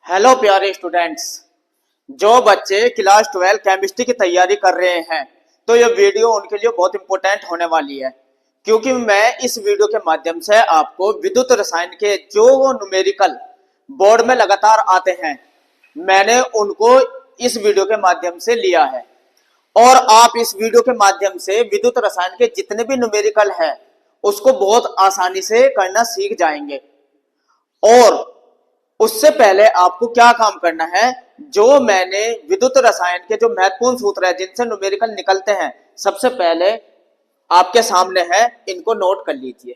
Hello प्यारे students. जो बच्चे क्लास 12 केमिस्ट्री की तैयारी कर रहे हैं तो ये वीडियो उनके लिए बहुत इंपॉर्टेंट होने वाली है, क्योंकि मैं इस वीडियो के माध्यम से आपको विद्युत रसायन के जो न्यूमेरिकल बोर्ड में लगातार आते हैं मैंने उनको इस वीडियो के माध्यम से लिया है। और आप इस वीडियो के माध्यम से विद्युत रसायन के जितने भी न्यूमेरिकल है उसको बहुत आसानी से करना सीख जाएंगे। और उससे पहले आपको क्या काम करना है, जो मैंने विद्युत रसायन के जो महत्वपूर्ण सूत्र है जिनसे न्यूमेरिकल निकलते हैं सबसे पहले आपके सामने है, इनको नोट कर लीजिए,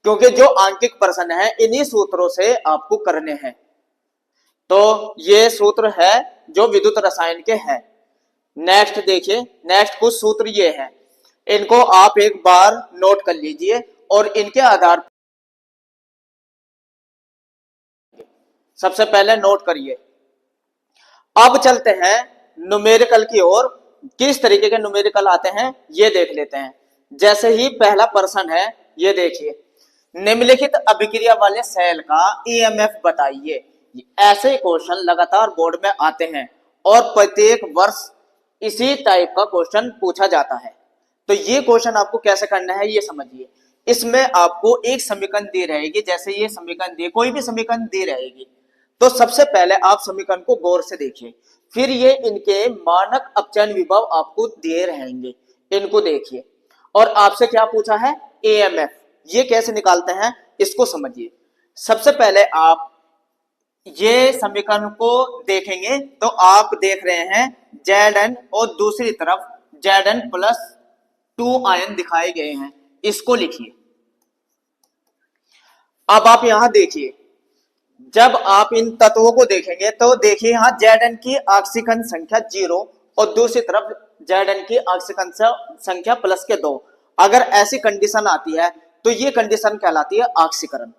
क्योंकि जो आंकिक प्रश्न है इन्हीं सूत्रों से आपको करने हैं। तो ये सूत्र है जो विद्युत रसायन के हैं। नेक्स्ट देखिए, नेक्स्ट कुछ सूत्र ये है, इनको आप एक बार नोट कर लीजिए और इनके आधार सबसे पहले नोट करिए। अब चलते हैं न्यूमेरिकल की ओर। किस तरीके के न्यूमेरिकल आते हैं ये देख लेते हैं। जैसे ही पहला प्रश्न है, ये देखिए, निम्नलिखित अभिक्रिया वाले सेल का ईएमएफ बताइए। ऐसे क्वेश्चन लगातार बोर्ड में आते हैं और प्रत्येक वर्ष इसी टाइप का क्वेश्चन पूछा जाता है। तो ये क्वेश्चन आपको कैसे करना है ये समझिए। इसमें आपको एक समीकरण दी रहेगी, जैसे ये समीकरण दी, कोई भी समीकरण दी रहेगी तो सबसे पहले आप समीकरण को गौर से देखिए, फिर ये इनके मानक अपचयन विभव आपको दिए रहेंगे, इनको देखिए। और आपसे क्या पूछा है, एएमएफ, ये कैसे निकालते हैं इसको समझिए। सबसे पहले आप ये समीकरण को देखेंगे तो आप देख रहे हैं Zn और दूसरी तरफ Zn प्लस 2 आयन दिखाए गए हैं, इसको लिखिए। अब आप यहां देखिए, जब आप इन तत्वों को देखेंगे तो देखिए यहां Zn की ऑक्सीकरण संख्या 0 और दूसरी तरफ Zn की ऑक्सीकरण संख्या प्लस के 2। अगर ऐसी कंडीशन आती है तो ये कंडीशन कहलाती है ऑक्सीकरण।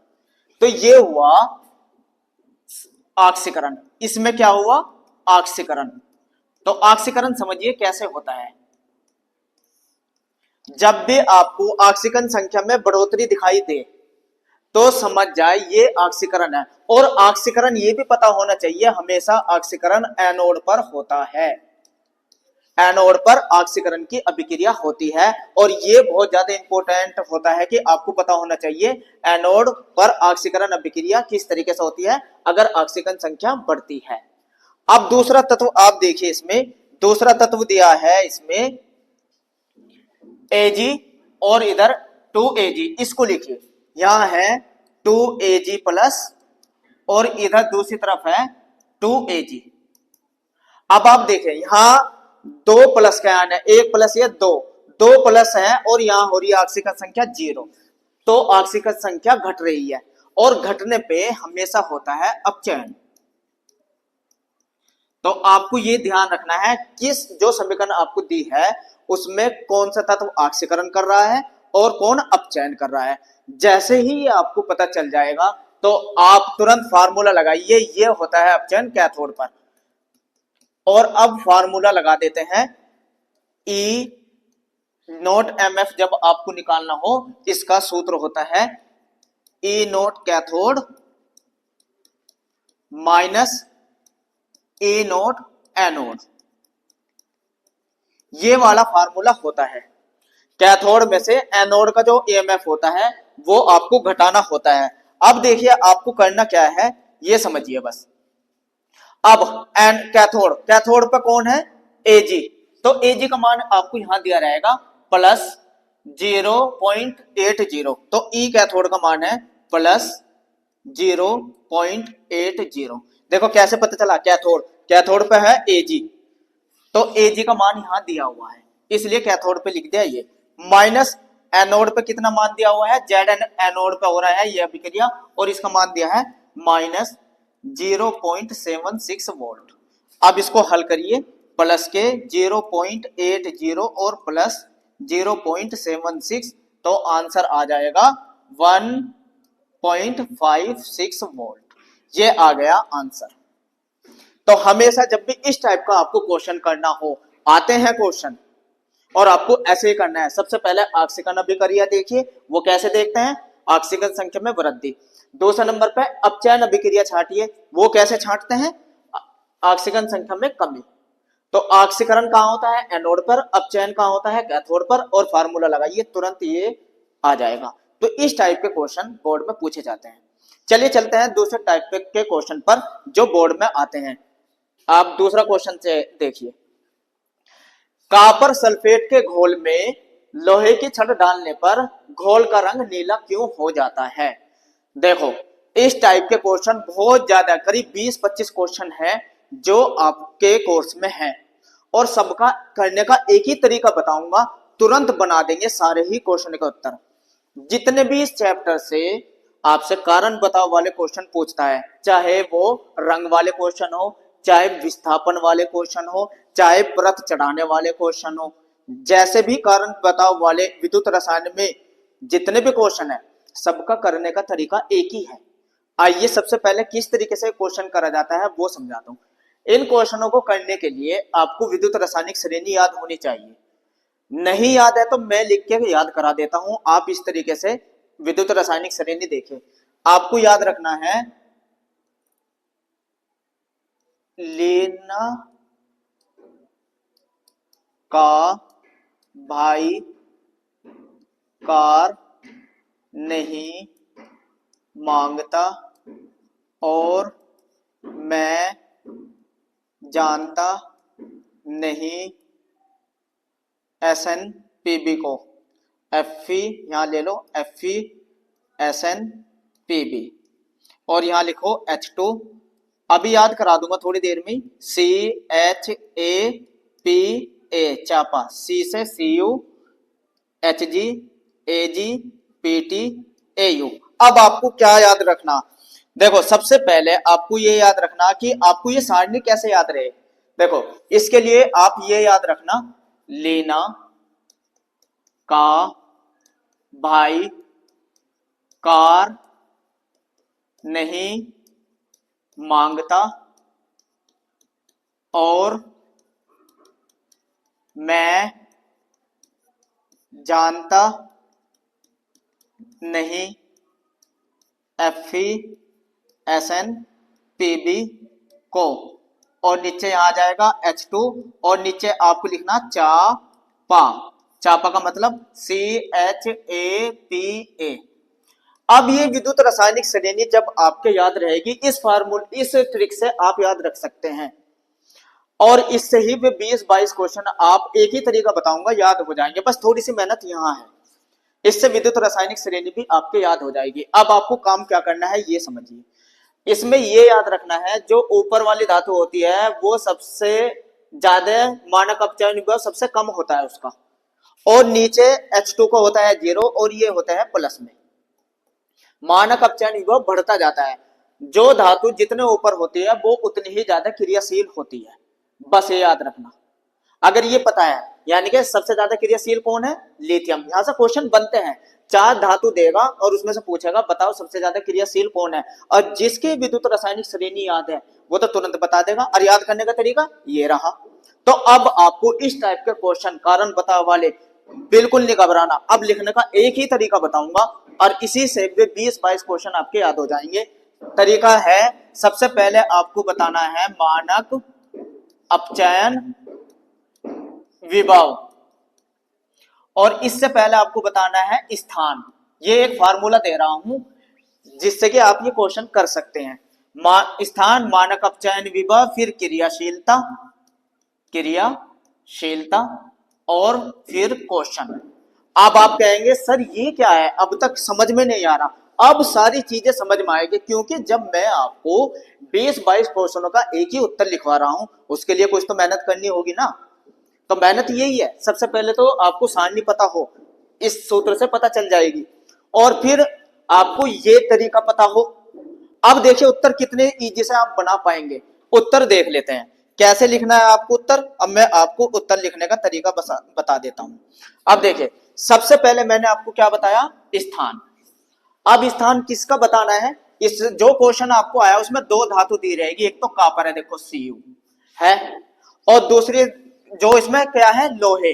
तो ये हुआ ऑक्सीकरण, इसमें क्या हुआ, ऑक्सीकरण। तो ऑक्सीकरण समझिए कैसे होता है। जब भी आपको ऑक्सीकरण संख्या में बढ़ोतरी दिखाई दे तो समझ जाए ये ऑक्सीकरण है। और ऑक्सीकरण ये भी पता होना चाहिए, हमेशा ऑक्सीकरण एनोड पर होता है, एनोड पर ऑक्सीकरण की अभिक्रिया होती है। और ये बहुत ज्यादा इंपॉर्टेंट होता है कि आपको पता होना चाहिए एनोड पर ऑक्सीकरण अभिक्रिया किस तरीके से होती है अगर ऑक्सीकरण संख्या बढ़ती है। अब दूसरा तत्व आप देखिए, इसमें दूसरा तत्व दिया है, इसमें Ag और इधर 2Ag, इसको लिखिए। यहां है 2Ag प्लस और इधर दूसरी तरफ है 2Ag। अब आप देखें यहां 2 प्लस का आना है, 1 प्लस ये 2 प्लस है और यहां हो रही है ऑक्सीकरण संख्या 0, तो ऑक्सीकरण संख्या घट रही है और घटने पे हमेशा होता है अपचयन। तो आपको ये ध्यान रखना है किस जो समीकरण आपको दी है उसमें कौन सा तत्व ऑक्सीकरण कर रहा है और कौन अपचयन कर रहा है। जैसे ही आपको पता चल जाएगा तो आप तुरंत फार्मूला लगाइए, ये होता है अपचयन कैथोड पर। और अब फार्मूला लगा देते हैं, ई नोट एम एफ जब आपको निकालना हो इसका सूत्र होता है ई नोट कैथोड माइनस ए नोट एनोड, ये वाला फार्मूला होता है। कैथोड में से एनोड का जो ईएमएफ होता है वो आपको घटाना होता है। अब देखिए आपको करना क्या है ये समझिए बस। अब एन कैथोड, कैथोड पे कौन है, Ag, तो Ag का मान आपको यहां दिया रहेगा प्लस 0.80, तो ई कैथोड का मान है प्लस 0.80। देखो कैसे पता चला, कैथोड, कैथोड पे है Ag, तो Ag का मान यहां दिया हुआ है इसलिए कैथोड पे लिख दिया ये, माइनस एनोड पे कितना मान दिया हुआ है, Zn एनोड पे हो रहा है ये अभिक्रिया और इसका मान दिया है माइनस 0.76 वोल्ट। अब इसको हल करिए, प्लस के 0.80 और प्लस 0.76, तो आंसर आ जाएगा 1.56 वोल्ट। ये आ गया आंसर। तो हमेशा जब भी इस टाइप का आपको क्वेश्चन करना हो, आते हैं क्वेश्चन और आपको ऐसे ही करना है। सबसे पहले ऑक्सीकरण अभिक्रिया देखिए, वो कैसे देखते हैं, ऑक्सीकरण संख्या में वृद्धि। दूसरे नंबर पे अपचयन अभिक्रिया छांटिए। वो कैसे छांटते हैं? ऑक्सीजन संख्या में कमी। तो ऑक्सीकरण कहाँ होता है? एनोड पर। अपचयन कहाँ होता है? कैथोड पर। और फार्मूला लगाइए, तुरंत ये आ जाएगा। तो इस टाइप के क्वेश्चन बोर्ड में पूछे जाते हैं। चलिए चलते हैं दूसरे टाइप के क्वेश्चन पर जो बोर्ड में आते हैं। आप दूसरा क्वेश्चन से देखिए। कॉपर सल्फेट के घोल में लोहे की छड़ डालने पर घोल का रंग नीला क्यों हो जाता है? देखो, इस टाइप के क्वेश्चन बहुत ज्यादा, करीब 20-25 क्वेश्चन है जो आपके कोर्स में है, और सबका करने का एक ही तरीका बताऊंगा, तुरंत बना देंगे सारे ही क्वेश्चन का उत्तर। जितने भी इस चैप्टर से आपसे कारण बताओ वाले क्वेश्चन पूछता है, चाहे वो रंग वाले क्वेश्चन हो, चाहे विस्थापन वाले क्वेश्चन हो, चाहे परत चढ़ाने वाले क्वेश्चन हो, जैसे भी कारण बताओ वाले विद्युत रसायन में जितने भी क्वेश्चन है, सबका करने का तरीका एक ही है। आइए सबसे पहले किस तरीके से क्वेश्चन करा जाता है वो समझाता हूं। इन क्वेश्चनों को करने के लिए आपको विद्युत रासायनिक श्रेणी याद होनी चाहिए। नहीं याद है तो मैं लिख के याद करा देता हूं, आप इस तरीके से विद्युत रासायनिक श्रेणी देखें। आपको याद रखना है लेना का भाई कार नहीं मांगता और मैं जानता नहीं SnPb को। Fe यहां ले लो, Fe SnPb, और यहां लिखो H2। अभी याद करा दूंगा थोड़ी देर में। CHAPA चापा, C से Cu, Hg Ag Pt Au। अब आपको क्या याद रखना? देखो, सबसे पहले आपको ये याद रखना कि आपको ये सारणी कैसे याद रहे। देखो, इसके लिए आप ये याद रखना, लेना का भाई कार नहीं मांगता और मैं जानता नहीं Fe SnPb को, और नीचे यहां आ जाएगा H2, और नीचे आपको लिखना चापा। चापा का मतलब CHAPA। अब ये विद्युत रासायनिक श्रेणी जब आपके याद रहेगी, इस ट्रिक से आप याद रख सकते हैं, और इससे ही वे 20-22 क्वेश्चन आप एक ही तरीका बताऊंगा याद हो जाएंगे। बस थोड़ी सी मेहनत यहां है, इससे विद्युत रासायनिक श्रेणी भी आपके याद हो जाएगी। अब आपको काम क्या करना है ये समझिए। इसमें ये याद रखना है, जो ऊपर वाली धातु होती है वो सबसे ज्यादा मानक अपचयन विभव सबसे कम होता है उसका, और नीचे H2 को होता है 0 और ये होता है प्लस में। मानक अपचयन विभव बढ़ता जाता है, जो धातु जितने ऊपर होती है वो उतनी ही ज्यादा क्रियाशील होती है, बस ये याद रखना। अगर ये पता है, यानी कि सबसे ज्यादा क्रियाशील कौन है? लिथियम। यहां से क्वेश्चन बनते हैं, 4 धातु देगा और उसमें से पूछेगा बताओ सबसे ज्यादा क्रियाशील कौन है, और जिसकी विद्युत रासायनिक श्रेणी याद है वो तो तुरंत बता देगा। और याद करने का तरीका ये रहा। तो अब आपको इस टाइप के क्वेश्चन कारण बताओ वाले बिल्कुल नहीं घबराना। अब लिखने का एक ही तरीका बताऊंगा और इसी से 20-22 क्वेश्चन आपके याद हो जाएंगे। तरीका है, सबसे पहले आपको बताना है मानक अपचयन विभव, और इससे पहले आपको बताना है स्थान। ये एक फार्मूला दे रहा हूं जिससे कि आप ये क्वेश्चन कर सकते हैं। स्थान, मानक अपचयन विभव, फिर क्रियाशीलता, और फिर क्वेश्चन। अब आप कहेंगे सर ये क्या है, अब तक समझ में नहीं आ रहा। अब सारी चीजें समझ में आएगी, क्योंकि जब मैं आपको 20-22 क्वेश्चनों का एक ही उत्तर लिखवा रहा हूं, उसके लिए कुछ तो मेहनत करनी होगी ना। तो मेहनत यही है, सबसे पहले तो आपको सारणी पता हो, इस सूत्र से पता चल जाएगी, और फिर आपको ये तरीका पता हो। अब देखिए उत्तर कितने इजी से आप बना पाएंगे। उत्तर देख लेते हैं कैसे लिखना है आपको उत्तर। अब मैं आपको उत्तर लिखने का तरीका बता देता हूं। अब देखिए, सबसे पहले मैंने आपको क्या बताया? स्थान। अब स्थान किसका बताना है? इस जो क्वेश्चन आपको आया उसमें 2 धातु दी रहेगी, एक तो कॉपर है, देखो Cu है, और दूसरी जो इसमें क्या है? लोहे।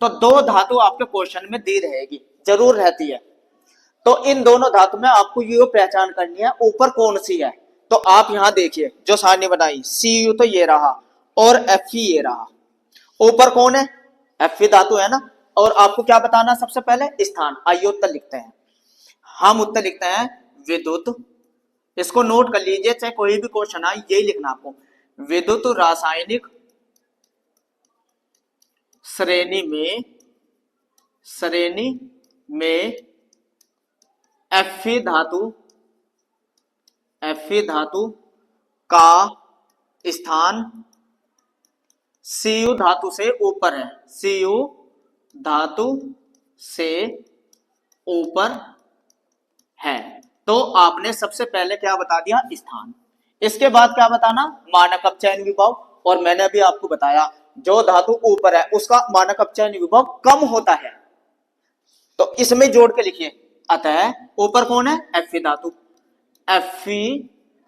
तो 2 धातु आपके क्वेश्चन में दी रहेगी, जरूर रहती है। तो इन दोनों धातु में आपको ये पहचान करनी है ऊपर कौन सी है। तो आप यहां देखिए जो सारणी बनाई, Cu तो ये रहा और Fe ये रहा। ऊपर कौन है? Fe धातु है ना। और आपको क्या बताना सबसे पहले? स्थान। आइए उत्तर लिखते हैं। हम उत्तर लिखते हैं विद्युत, इसको नोट कर लीजिए, चाहे कोई भी क्वेश्चन आए यही लिखना आपको। विद्युत रासायनिक श्रेणी में Fe धातु का स्थान Cu धातु से ऊपर है। Cu धातु से ऊपर है। तो आपने सबसे पहले क्या बता दिया? स्थान। इसके बाद क्या बताना? मानक अपचयन विभव। और मैंने अभी आपको बताया जो धातु ऊपर है उसका मानक अपचयन विभव कम होता है। तो इसमें जोड़ के लिखिए, अतः ऊपर कौन है? Fe धातु। Fe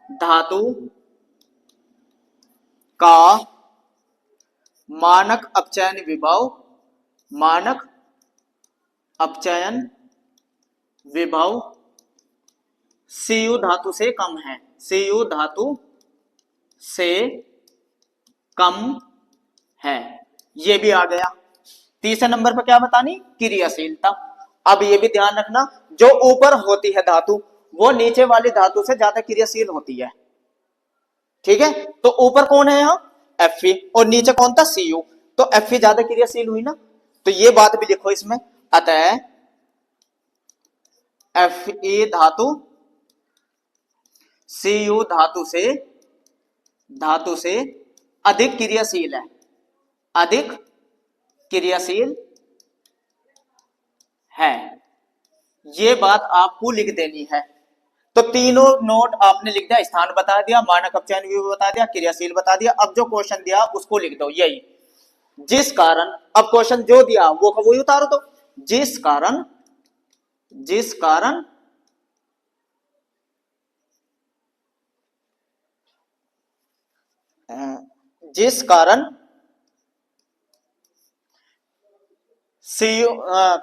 धातु का मानक अपचयन विभव Cu धातु से कम है। Cu धातु से कम है, ये भी आ गया। तीसरे नंबर पर क्या बतानी? क्रियाशीलता। अब ये भी ध्यान रखना, जो ऊपर होती है धातु वो नीचे वाली धातु से ज्यादा क्रियाशील होती है। ठीक है, तो ऊपर कौन है? यहाँ Fe और नीचे कौन था? Cu। तो Fe ज्यादा क्रियाशील हुई ना, तो ये बात भी लिखो इसमें। अतः Fe धातु Cu धातु से अधिक क्रियाशील है, अधिक क्रियाशील है। ये बात आपको लिख देनी है। तो तीनों नोट आपने लिख दिया, स्थान बता दिया, मानक अपचयन विभव बता दिया, क्रियाशील बता दिया। अब जो क्वेश्चन दिया उसको लिख दो, यही जिस कारण। अब क्वेश्चन जो दिया वो का वही उतारो। तो जिस कारण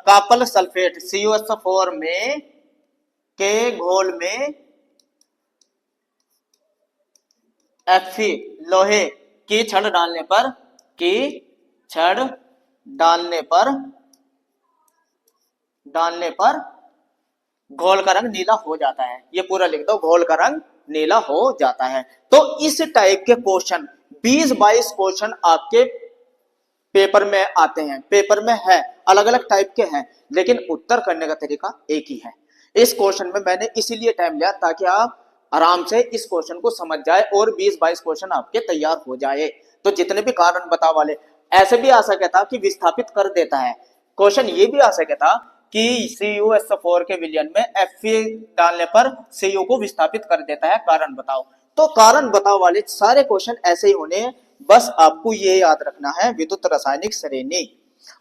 कॉपर सल्फेट CuSO4 में के घोल में Fe लोहे की छड़ डालने पर घोल का रंग नीला हो जाता है। ये पूरा लिख दो, घोल का रंग नीला हो जाता है। तो इस टाइप के क्वेश्चन 20-22 क्वेश्चन आपके पेपर में आते हैं। पेपर में है, अलग अलग टाइप के हैं, लेकिन उत्तर करने का तरीका एक ही है। इस क्वेश्चन में मैंने इसीलिए टाइम लिया ताकि आप आराम से इस क्वेश्चन को समझ जाए और 20-22 क्वेश्चन आपके तैयार हो जाए। तो जितने भी कारण बताओ वाले, ऐसे भी आ सके था कि विस्थापित कर देता है। क्वेश्चन ये भी आ सके था कि CuSO4 के विलयन में Fe डालने पर Cu को विस्थापित कर देता है, कारण बताओ। तो कारण बताओ वाले सारे क्वेश्चन ऐसे ही होने हैं। बस आपको ये याद रखना है विद्युत रासायनिक श्रेणी,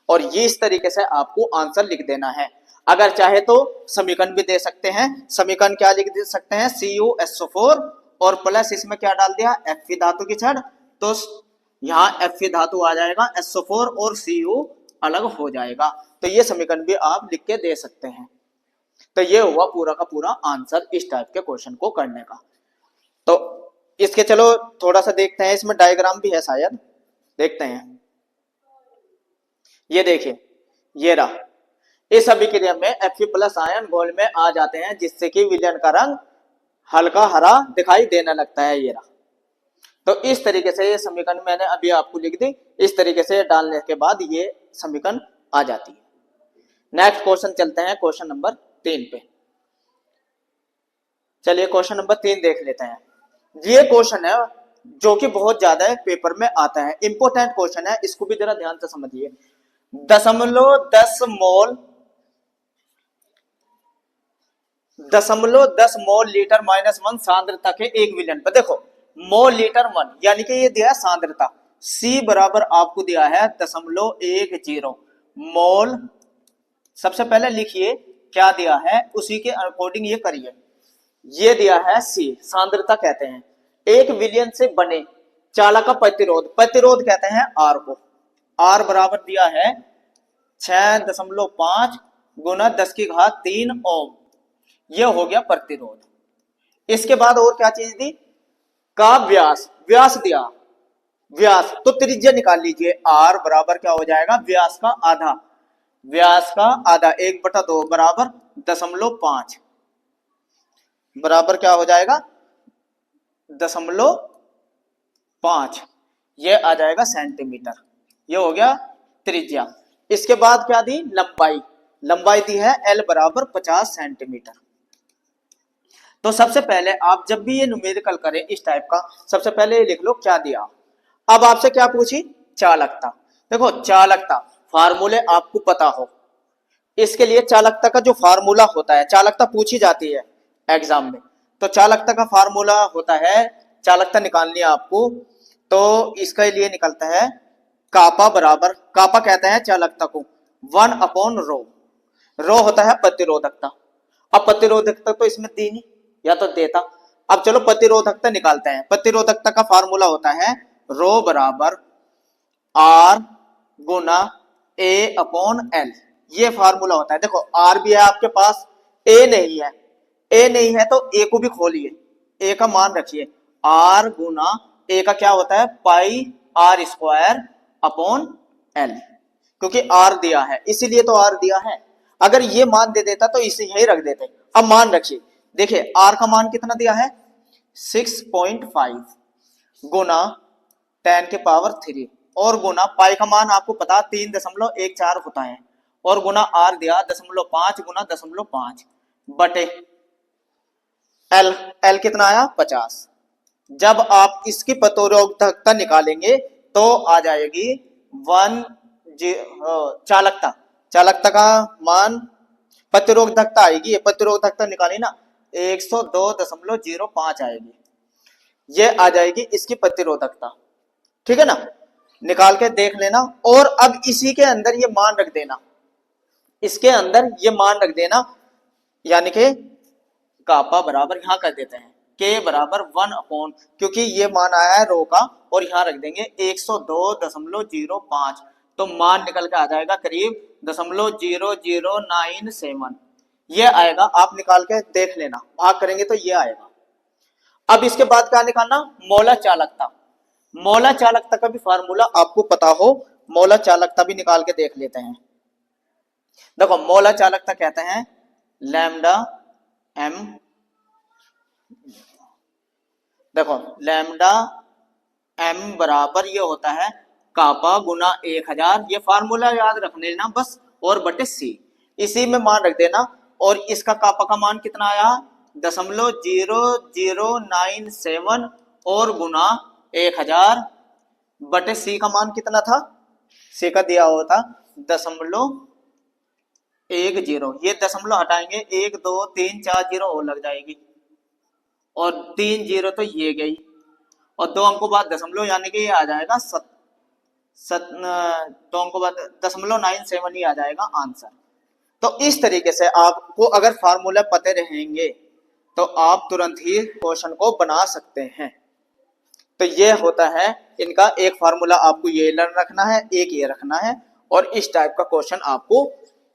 और ये इस तरीके से आपको आंसर लिख देना है। अगर चाहे तो समीकरण भी दे सकते हैं। समीकरण क्या लिख दे सकते हैं? CuSO4 और प्लस इसमें क्या डाल दिया? Fe धातु की छड़। तो यहाँ Fe धातु आ जाएगा, SO4 और Cu अलग हो जाएगा। तो ये समीकरण भी आप लिख के दे सकते हैं। तो ये हुआ पूरा का पूरा आंसर इस टाइप के क्वेश्चन को करने का। तो इसके चलो थोड़ा सा देखते हैं, इसमें डायग्राम भी है शायद, देखते हैं। ये देखिए, ये रहा। इस अभिक्रिया में Fe+ आयन घोल में आ जाते हैं, जिससे कि विलयन का रंग हल्का हरा दिखाई देने लगता है। ये रहा। तो इस तरीके से ये समीकरण मैंने अभी आपको लिख दी। इस तरीके से डालने के बाद ये समीकरण आ जाती है। नेक्स्ट क्वेश्चन चलते हैं क्वेश्चन नंबर 3 पे। चलिए क्वेश्चन नंबर 3 देख लेते हैं। ये क्वेश्चन है जो कि बहुत ज्यादा पेपर में आता है, इंपोर्टेंट क्वेश्चन है, इसको भी जरा ध्यान से समझिए। 0.10 मोल लीटर -1 सांद्रता के एक विलयन पर, देखो मोल लीटर 1 यानी कि ये दिया है सांद्रता, C बराबर आपको दिया है 0.10 मोल। सबसे पहले लिखिए क्या दिया है, उसी के अकॉर्डिंग ये करिए। ये दिया है C, सांद्रता कहते हैं। एक विलयन से बने चालक का प्रतिरोध कहते हैं R को। R बराबर दिया है 6.5 × 10⁻³ ओम। ये हो गया प्रतिरोध। इसके बाद और क्या चीज दी, का व्यास, व्यास दिया, व्यास तो त्रिज्या निकाल लीजिए, आर बराबर क्या हो जाएगा, व्यास का आधा, व्यास का आधा 1/2 बराबर 0.5 बराबर क्या हो जाएगा 0.5, ये आ जाएगा सेंटीमीटर। ये हो गया त्रिज्या। इसके बाद क्या दी, लंबाई, लंबाई दी है L बराबर 50 सेंटीमीटर। तो सबसे पहले आप जब भी ये न्यूमेरिकल करें इस टाइप का, सबसे पहले ये लिख लो क्या दिया। अब आपसे क्या पूछी, चालकता। देखो चालकता फार्मूले आपको पता हो, इसके लिए चालकता का जो फार्मूला होता है, चालकता पूछी जाती है एग्जाम में, तो चालकता का फार्मूला होता है, चालकता निकालनी है आपको, तो इसके लिए निकलता है कापा बराबर, कापा कहते हैं चालकता को 1/ρ, रो होता है प्रतिरोधकता। अब प्रतिरोधकता तो इसमें दी नहीं, या तो देता। अब चलो प्रतिरोधकता निकालते हैं। प्रतिरोधकता का फार्मूला होता है रो बराबर आर गुना A/L, ये फार्मूला होता है। देखो आर भी है आपके पास, ए नहीं है, ए नहीं है तो ए को भी खोलिए, ए का मान रखिए, आर गुना ए का क्या होता है पाई आर स्क्वायर अपॉन एल, क्योंकि आर दिया है इसीलिए तो आर दिया है। अगर ये मान दे देता तो इसे यही रख देते। अब मान रखिए, देखिए आर का मान कितना दिया है 6.5 गुना 10⁻³ और गुना पाई का मान आपको पता 3.14 होता है, और गुना आर दिया 0.5 गुना 0.5 बटे एल, एल कितना आया 50। जब आप इसकी प्रतिरोधकता निकालेंगे तो आ जाएगी 1 चालकता, चालकता का मान प्रतिरोधकता आएगी, ये प्रतिरोधकता निकाली ना 102.05 आएगी, ये आ जाएगी इसकी प्रतिरोधकता। ठीक है ना, निकाल के देख लेना। और अब इसी के अंदर ये मान रख देना, इसके अंदर ये मान रख देना, यानी कि कापा बराबर यहां कर देते हैं के बराबर 1 क्योंकि ये मान आया है रो का, और यहां रख देंगे 102.05, तो मान निकल के आ जाएगा करीब 0.0097, ये आएगा। आप निकाल के देख लेना, भाग करेंगे तो ये आएगा। अब इसके बाद क्या निकालना, मौला चालकता। मौला चालकता का भी फार्मूला आपको पता हो, मौला चालकता भी निकाल के देख लेते हैं। देखो मौला चालकता कहते हैं लैम्डा एम, देखो लैम्डा एम बराबर ये होता है कापा गुना 1000, ये फार्मूला याद रख लेना बस, और बटे सी, इसी में मान रख देना। और इसका कापा का मान कितना आया 0.0097 और गुना 1000 बटे सी का मान कितना था, सी का दिया हुआ था 0.10, ये दशमलव हटाएंगे 1 2 3 4 0 और लग जाएगी, और 3 0 तो ये गई, और 2 अंकों बाद दशमलव, यानी कि ये आ जाएगा 2 अंकों बाद 0.97 ही आ जाएगा आंसर। तो इस तरीके से आपको अगर फार्मूला पते रहेंगे तो आप तुरंत ही क्वेश्चन को बना सकते हैं। तो ये होता है इनका, एक फार्मूला आपको ये लर्न रखना है, एक ये रखना है, और इस टाइप का क्वेश्चन आपको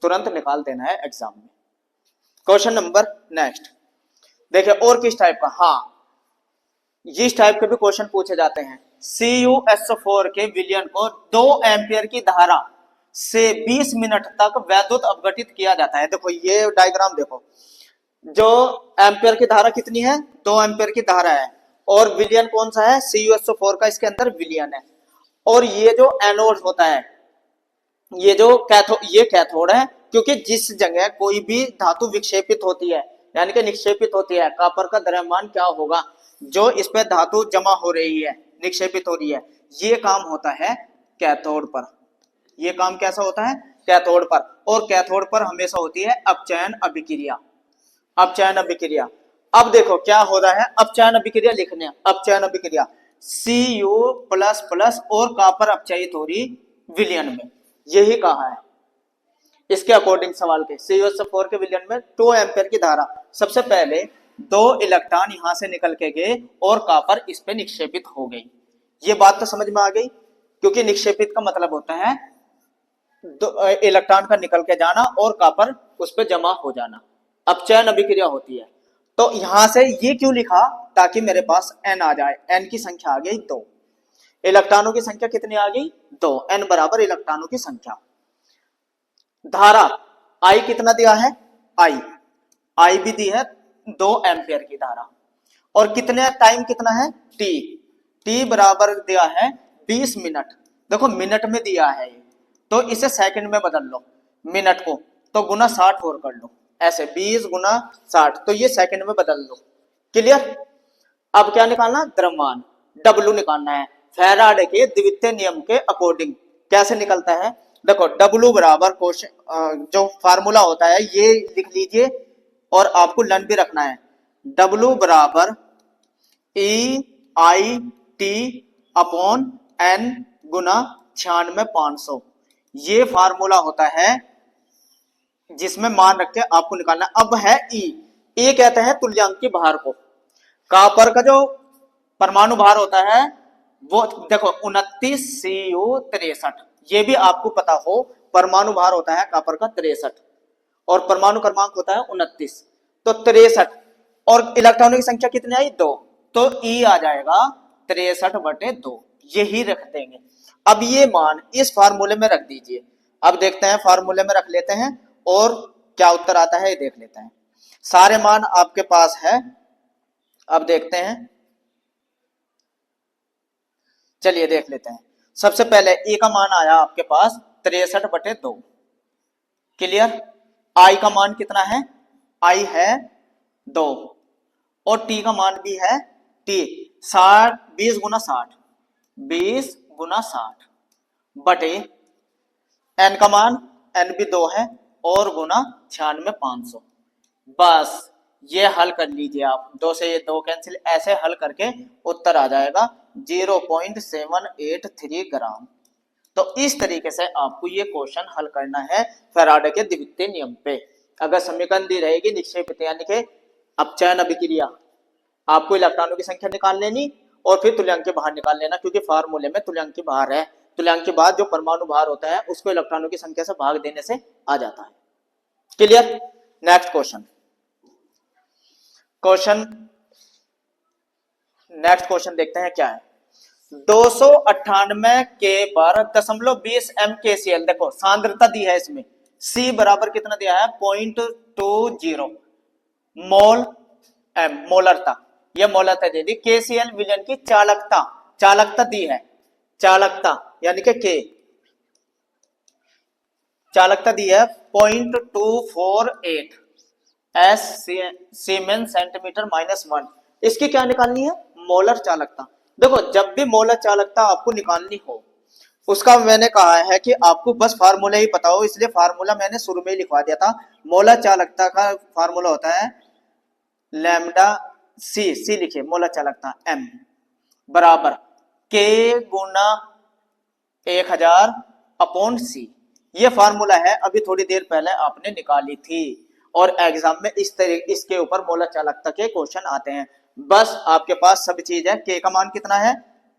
तुरंत निकाल देना है एग्जाम में। क्वेश्चन नंबर नेक्स्ट देखिए, और किस टाइप का, हाँ इस टाइप के भी क्वेश्चन पूछे जाते हैं। CuSO4 के विलयन को 2 एम्पियर की धारा से 20 मिनट तक वैद्युत अपघटित किया जाता है। देखो ये डायग्राम देखो, जो एम्पियर की धारा कितनी है 2 एम्पियर की धारा है, और विलयन कौन सा है CuSO4 का, इसके अंदर विलयन है। और ये जो एनोड होता है, ये जो ये कैथोड है, क्योंकि जिस जगह कोई भी धातु विक्षेपित होती है यानी कि निक्षेपित होती है, कॉपर का द्रव्यमान क्या होगा, जो इस पे धातु जमा हो रही है निक्षेपित हो रही है, ये काम होता है कैथोड पर। ये काम कैसा होता है कैथोड पर, और कैथोड पर हमेशा होती है अपचयन अभिक्रिया, अपचयन अभिक्रिया। अब देखो क्या हो रहा है, अपचयन अभिक्रिया लिखने, अपचयन अभिक्रिया Cu++ और कॉपर अपचयित हो रही विलयन में, यही कहा है इसके अकॉर्डिंग सवाल के। CuSO4 के विलयन में 2 एम्पियर की धारा, सबसे पहले 2 इलेक्ट्रॉन यहां से निकल के गए और कॉपर इस पे निक्षेपित हो गई। ये बात तो समझ में आ गई, क्योंकि निक्षेपित का मतलब होता है इलेक्ट्रॉन का निकल के जाना और कॉपर उस पे जमा हो जाना। अपचयन अभिक्रिया होती है। तो यहां से ये क्यों लिखा, ताकि मेरे पास n आ जाए, n की संख्या आ गई 2, इलेक्ट्रॉनों की संख्या कितनी आ गई 2, n बराबर इलेक्ट्रॉनों की संख्या। धारा I कितना दिया है, I भी दी है 2 एम्पियर की धारा, और कितने टाइम कितना है t बराबर दिया है 20 मिनट। देखो मिनट में दिया है ये, तो इसे सेकंड में बदल लो, मिनट को तो गुना 60 और कर लो, ऐसे 20 गुना 60, तो ये सेकंड में बदल लो। क्लियर। अब क्या निकालना, द्रव्यमान W निकालना है फैराडे के द्वितीय नियम के अकॉर्डिंग। कैसे निकलता है, देखो W बराबर क्वेश्चन जो फार्मूला होता है ये लिख लीजिए, और आपको लन भी रखना है। W बराबर EIT अपॉन N गुना 96,500, ये फार्मूला होता है जिसमें मान रख के आपको निकालना। अब है E कहते हैं तुल्यांकी भार को। कॉपर का जो परमाणु भार होता है वो देखो 29Cu63, ये भी आपको पता हो, परमाणु भार होता है कॉपर का 63 और परमाणु क्रमांक होता है 29, तो 63, और इलेक्ट्रॉनों की संख्या कितनी आई 2, तो E आ जाएगा 63/2, यही रख देंगे। अब ये मान इस फार्मूले में रख दीजिए। अब देखते हैं फार्मूले में रख लेते हैं और क्या उत्तर आता है ये देख लेते हैं। सारे मान आपके पास है, अब देखते हैं, चलिए देख लेते हैं। सबसे पहले E का मान आया आपके पास 63/2। क्लियर। I का मान कितना है, I है 2, और T का मान भी है T 60, 20 गुना 60, 20 गुना 60 बटे N का मान, N भी 2 है, और गुना 96,500। बस ये हल कर लीजिए आप, 2 से ये 2 कैंसिल, ऐसे हल करके उत्तर आ जाएगा 0.783 ग्राम। तो इस तरीके से आपको ये क्वेश्चन हल करना है फैराडे के द्वितीय नियम पे। अगर समीकरण दी रहेगी निक्षेपित यानी कि अपचयन अभिक्रिया, आपको इलेक्ट्रॉनों की संख्या निकाल लेनी और फिर तुल्यांकी भार निकाल लेना, क्योंकि फार्मूले में तुल्यांकी भार है। तुल्यांकी भार जो परमाणु भार होता है उसको इलेक्ट्रॉनों की संख्या से भाग देने से आ जाता है। क्लियर। नेक्स्ट क्वेश्चन देखते हैं क्या है। 298 के बार 0.20 MkCl, देखो सांद्रता दी है इसमें, C बराबर कितना दिया है 0.20 मोल M, मोलरता, यह मोलरता दे दी। KCl विलयन की चालकता दी है, चालकता यानी कि K, चालकता दी है 0.248 S सीमेन सेंटीमीटर -1। इसकी क्या निकालनी है, मोलर चालकता। देखो जब भी मोलर चालकता आपको निकालनी हो, उसका मैंने कहा है कि आपको बस फार्मूला ही पता हो, इसलिए फार्मूला मैंने शुरू में ही लिखवा दिया था। मोलर चालकता का फार्मूला होता है लैम्डा सी लिखिए, मोलर चालकता M बराबर K गुना 1000 अपॉन C, ये फार्मूला है, अभी थोड़ी देर पहले आपने निकाली थी, और एग्जाम में इसके ऊपर मोलर चालकता के क्वेश्चन आते हैं। बस आपके पास सब चीज है। K का मान कितना है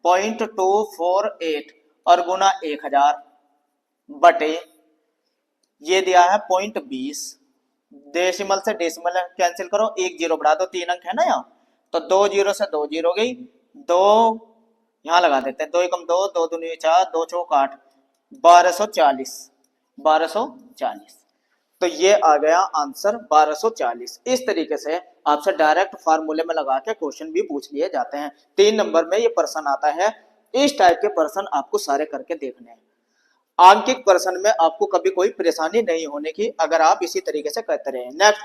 0.248 और गुना 1000 बटे ये दिया है 0.20, डेसिमल से डेसिमल कैंसिल करो, 1 0 बढ़ा दो, 3 अंक है ना यहाँ, तो 2 0 से 2 0 गई, 2 यहाँ लगा देते हैं, 2 एकम 2, 2 दूनी 4, 2 चौक 8, 1240। तो ये आ गया आंसर 1240। इस तरीके से आपसे डायरेक्ट फार्मूले में लगा के क्वेश्चन भी पूछ लिए जाते हैं। 3 नंबर में ये प्रश्न आता है। इस टाइप के प्रश्न आपको सारे करके देखने हैं। आंकिक प्रश्न में आपको कभी कोई परेशानी नहीं होने की, अगर आप इसी तरीके से करते रहे। नेक्स्ट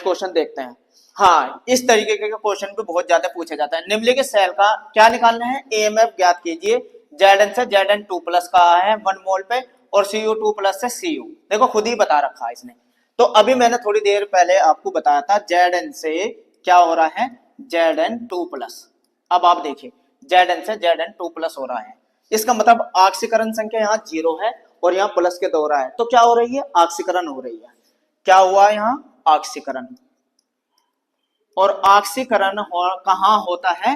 क्वेश्चन देखते हैं। हाँ, इस तरीके के क्वेश्चन भी बहुत ज्यादा पूछा जाता है। निम्नलिखित सेल का क्या निकालना है, AMF ज्ञात कीजिए। Zn से Zn2+ का है 1 मोल पे, और Cu2+ से Cu, देखो खुद ही बता रखा है इसने। तो अभी मैंने थोड़ी देर पहले आपको बताया था Zn से क्या हो रहा है Zn2+। अब आप देखिए Zn से Zn2+ हो रहा है, इसका मतलब ऑक्सीकरण संख्या यहाँ 0 है और यहाँ प्लस के 2 रहा है, तो क्या हो रही है ऑक्सीकरण हो रही है। क्या हुआ यहाँ ऑक्सीकरण, और ऑक्सीकरण कहाँ होता है,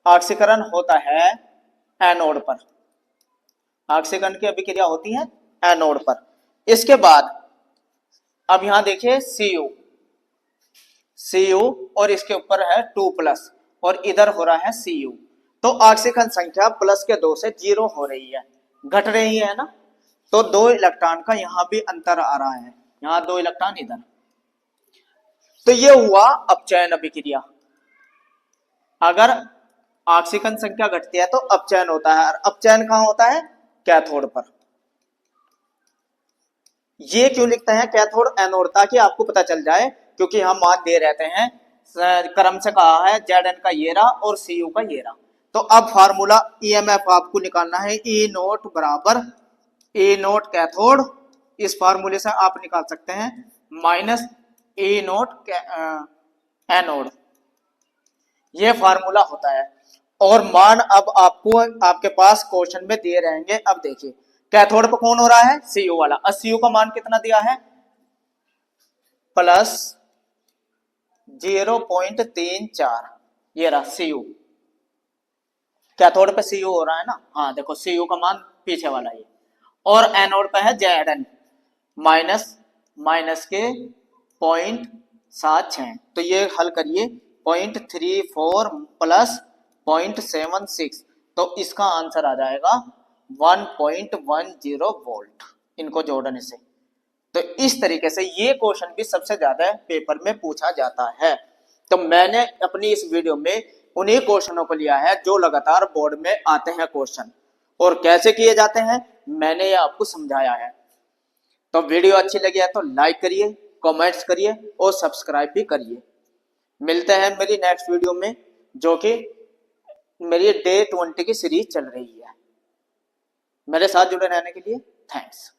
ऑक्सीकरण होता है एनोड पर। ऑक्सीकरण की अभिक्रिया होती है एनोड पर। इसके बाद अब यहां देखिए सी यू और इसके ऊपर है 2+ और इधर हो रहा है सी यू। तो ऑक्सीजन संख्या प्लस के 2 से 0 हो रही है, घट रही है ना। तो 2 इलेक्ट्रॉन का यहां भी अंतर आ रहा है, यहां 2 इलेक्ट्रॉन इधर। तो ये हुआ अपचयन अभिक्रिया। अगर ऑक्सीजन संख्या घटती है तो अपचयन होता है, और अपचयन कहां होता है? कैथोड पर। ये क्यों लिखते हैं कैथोड एनोड? ताकि आपको पता चल जाए, क्योंकि हम मान दे रहते हैं क्रम से कहा है Zn का ये रहा और Cu का ये रहा। तो अब फार्मूला ईएमएफ आपको निकालना है, ई नोट बराबर ए नोट कैथोड, इस फार्मूले से आप निकाल सकते हैं माइनस ए नोट एनोड, ये फार्मूला होता है। और मान अब आपको आपके पास क्वेश्चन में दिए रहेंगे। अब देखिए कैथोड पर कौन हो रहा है? Cu वाला। और Cu का मान कितना दिया है? प्लस 0.34, ये रहा Cu। कैथोड पे Cu हो रहा है ना, हाँ देखो Cu का मान पीछे वाला ये, और एनोड पे है Zn माइनस के 0.76। तो ये हल करिए 0.34 प्लस 0.76, तो इसका आंसर आ जाएगा 1.10 वोल्ट, इनको जोड़ने से। तो इस तरीके से ये क्वेश्चन भी सबसे ज्यादा पेपर में पूछा जाता है। तो मैंने अपनी इस वीडियो में उन्हीं क्वेश्चनों को लिया है जो लगातार बोर्ड में आते हैं क्वेश्चन, और कैसे किए जाते हैं मैंने ये आपको समझाया है। तो वीडियो अच्छी लगी है तो लाइक करिए, कमेंट्स करिए और सब्सक्राइब भी करिए। मिलते हैं मेरी नेक्स्ट वीडियो में, जो कि मेरी डे 20 की सीरीज चल रही है। मेरे साथ जुड़े रहने के लिए थैंक्स।